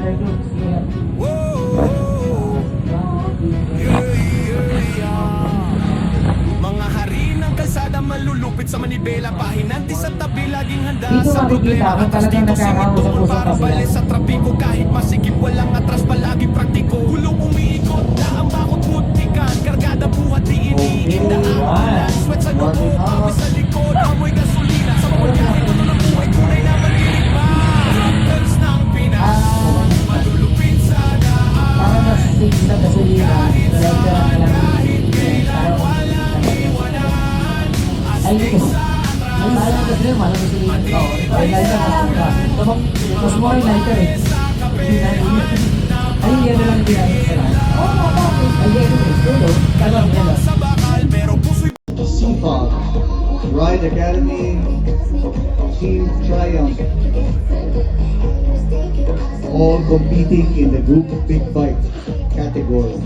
another group. Mga hari ng kalsada malulupit sa manibela, pahinanti sa tabi, laging handa Dito sa makikita problema. kung Atras talagang dito nagkakausap singit ko sa para kabila. bali sa trapiko. Kahit masikip, walang atras, palagi praktiko. Gulong umiikot na ang bakot mutikan, kargada buhat di iniinda ang ulan. Sweat sa noo, pawis sa likod, amoy gasolina. Sa pagkain ko ng buhay, tunay na mandirigma. Girls ng Pinas, malulupit sa daan. Para mas-save sa gasolina. Ay, parang kasi rin, malang gasolina. Ay, lighter mas mura. Mas mura yung lighter eh. Ay, hindi ano lang ginagawa. Ay, hindi ano eh. Tulog. Kalang yan. Sa bakal, pero puso'y CFOG, Ride Academy, Team Triumph, all competing in the group big bike category.